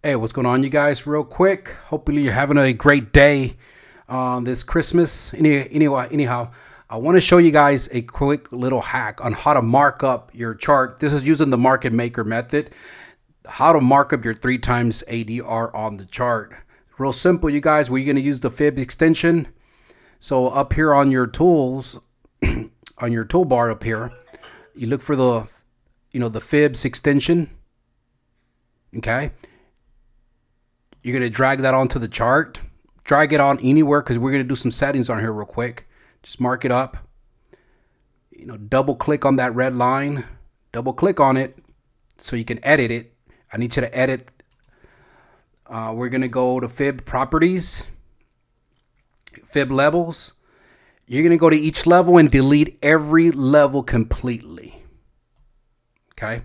Hey, what's going on, you guys? Real quick, hopefully you're having a great day this Christmas. Anyhow, I want to show you guys a quick little hack on how to mark up your chart. This is using the market maker method. How to mark up your 3 times ADR on the chart. Real simple, you guys. We're going to use the fib extension. So up here on your tools, on your toolbar up here, you look for the fibs extension. Okay. You're going to drag that onto the chart. Drag it on anywhere because we're going to do some settings on here real quick. Just mark it up. Double click on that red line. Double click on it so you can edit it. I need you to edit. We're going to go to fib properties, fib levels. You're going to go to each level and delete every level completely. Okay?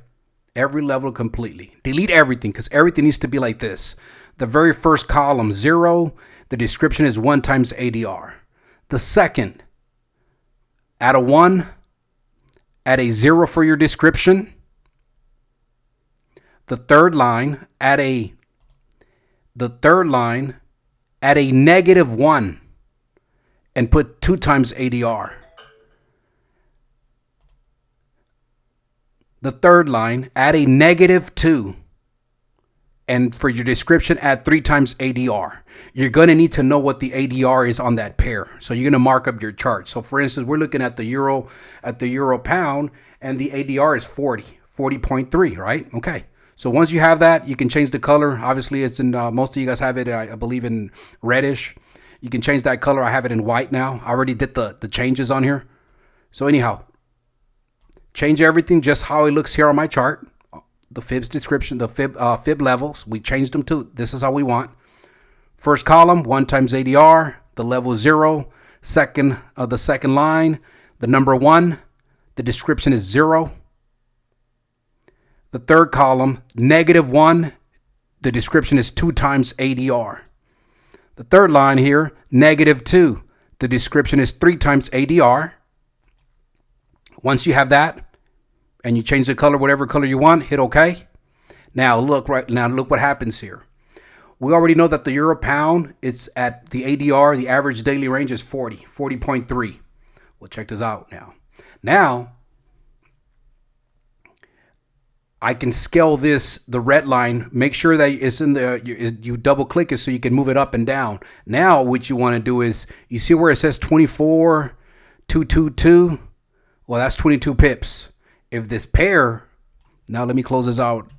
Every level completely. Delete everything because everything needs to be like this. The very first column, 0, the description is 1 times ADR. The second, add a 1, add a 0 for your description. The third line, add a -1 and put 2 times ADR. The third line, add a -2. And for your description, add 3 times ADR. You're going to need to know what the ADR is on that pair. So you're going to mark up your chart. So for instance, we're looking at the euro pound, and the ADR is 40.3, right? Okay. So once you have that, you can change the color. Obviously, it's in most of you guys have it, I believe, in reddish. You can change that color. I have it in white now. I already did the changes on here. So anyhow, change everything just how it looks here on my chart. The fibs description, the fib levels, we changed them to this is how we want. First column, 1 times ADR, the level 0. Second, the second line, the number 1, the description is 0. The third column, -1, the description is 2 times ADR. The third line here, -2, the description is 3 times ADR. Once you have that, and you change the color, whatever color you want, hit OK. Now look what happens here. We already know that the euro pound, it's at the ADR, the average daily range is 40.3. We'll check this out now. Now, I can scale this, the red line, make sure that it's in the, you double click it so you can move it up and down. Now, what you want to do is, you see where it says 24,222? Well, that's 22 pips. If this pair, now let me close this out.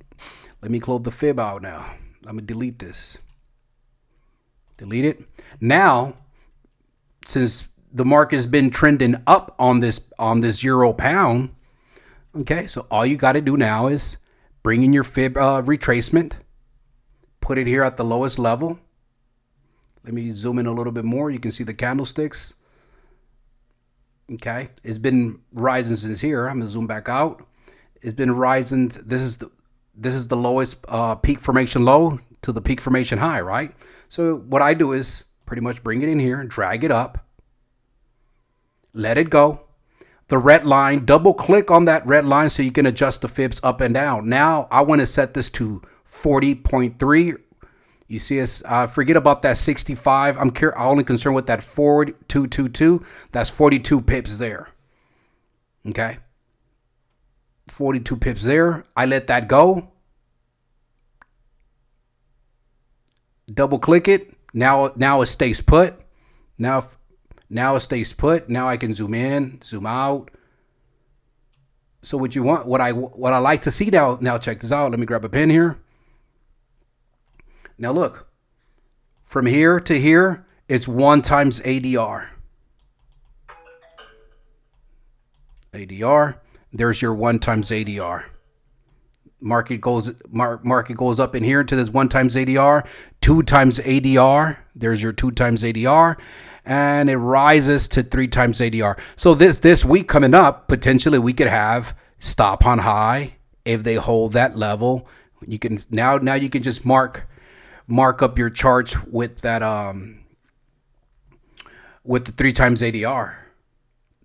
Let me close the fib out now. I'm going to delete this. Delete it. Now, since the market has been trending up on this euro pound, okay, so all you got to do now is bring in your fib retracement. Put it here at the lowest level. Let me zoom in a little bit more. You can see the candlesticks. Okay, it's been rising since here. I'm gonna zoom back out. It's been rising. This is the lowest peak formation low to the peak formation high, right? So what I do is pretty much bring it in here, drag it up, let it go. The red line, double click on that red line so you can adjust the fibs up and down. Now I want to set this to 40.3. You see us, forget about that 65. I'm only concerned with that 4222. That's 42 pips there. Okay. 42 pips there. I let that go. Double click it. Now it stays put. Now it stays put. Now I can zoom in, zoom out. So what you want, what I like to see now check this out. Let me grab a pen here. Now look, from here to here, it's 1 times ADR. ADR, there's your 1 times ADR. Market goes up in here to this 1 times ADR, 2 times ADR. There's your 2 times ADR, and it rises to 3 times ADR. So this week coming up, potentially we could have stop on high if they hold that level. You can now you can just mark up your charts with that with the 3 times ADR.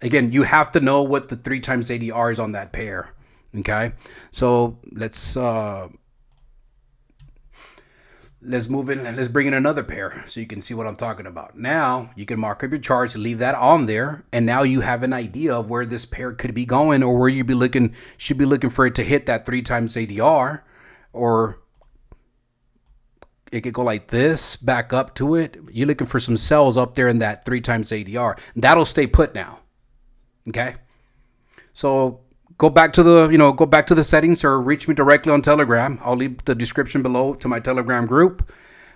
Again, you have to know what the 3 times ADR is on that pair. Okay, so let's Let's move in. Let's bring in another pair so you can see what I'm talking about. Now you can mark up your charts, leave that on there, and now you have an idea of where this pair could be going, or where you should be looking for it to hit that 3 times ADR, or it could go like this, back up to it. You're looking for some sells up there in that 3 times ADR. That'll stay put now. Okay. So go back to the settings, or reach me directly on Telegram. I'll leave the description below to my Telegram group.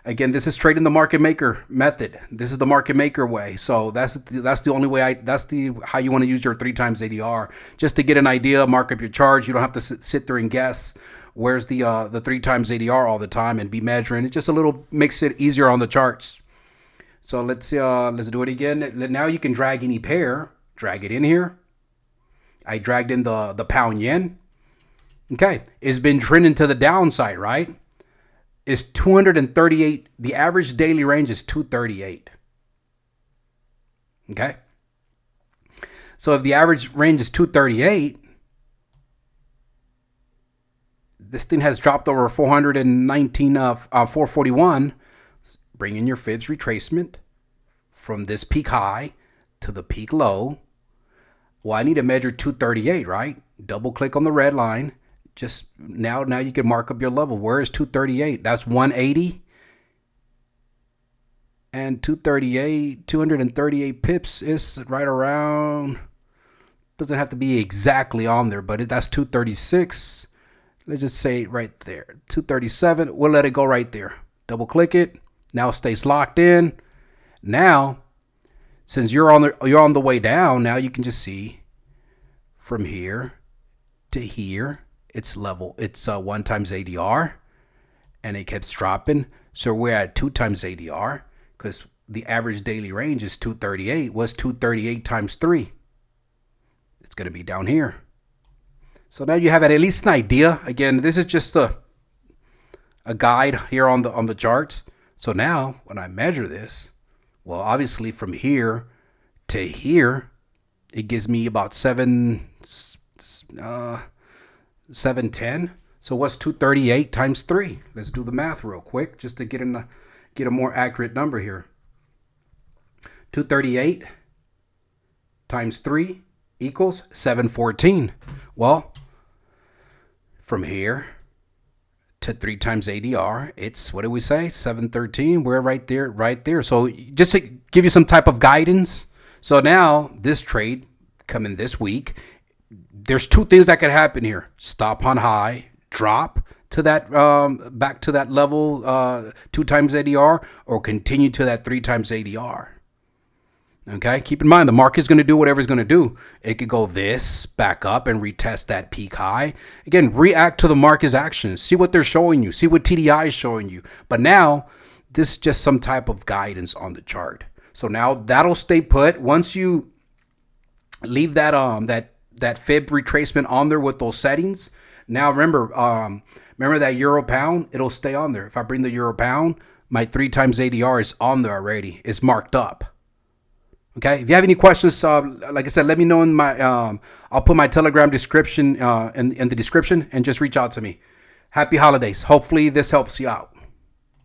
Again, this is trading the market maker method. This is the market maker way. So that's the only way how you want to use your 3 times ADR, just to get an idea, mark up your charts. You don't have to sit there and guess where's the 3 times ADR all the time and be measuring. It's just makes it easier on the charts. So let's do it again. Now you can drag any pair, drag it in here. I dragged in the pound yen. Okay, it's been trending to the downside, right? It's 238. The average daily range is 238. Okay. So if the average range is 238, this thing has dropped over 419, 441. Bring in your fibs retracement from this peak high to the peak low. Well, I need to measure 238, right? Double click on the red line. Just now you can mark up your level. Where is 238? That's 180. And 238 pips is right around, doesn't have to be exactly on there, but that's 236. Let's just say right there, 237. We'll let it go right there. Double click it. Now it stays locked in. Now, since you're on the way down, now you can just see from here to here, it's 1 times ADR, and it keeps dropping. So we're at 2 times ADR, because the average daily range is 238. What's 238 times 3? It's going to be down here. So now you have at least an idea. Again, this is just a guide here on the charts. So now when I measure this, well, obviously from here to here, it gives me about 710. So what's 238 times 3? Let's do the math real quick, just to get a more accurate number here. 238 times 3 equals 714. Well, from here to 3 times ADR, it's, what do we say? 713. We're right there. So just to give you some type of guidance. So now this trade coming this week, there's 2 things that could happen here. Stop on high, drop to that back to that level 2 times ADR, or continue to that 3 times ADR. Okay, keep in mind the market's going to do whatever it's going to do. It could go this back up and retest that peak high. Again, react to the market's actions. See what they're showing you. See what TDI is showing you. But now this is just some type of guidance on the chart. So now that'll stay put. Once you leave that that fib retracement on there with those settings. Now remember that euro pound, it'll stay on there. If I bring the euro pound, my 3 times ADR is on there already. It's marked up. Okay. If you have any questions, like I said, let me know in my. I'll put my Telegram description in the description, and just reach out to me. Happy holidays. Hopefully this helps you out.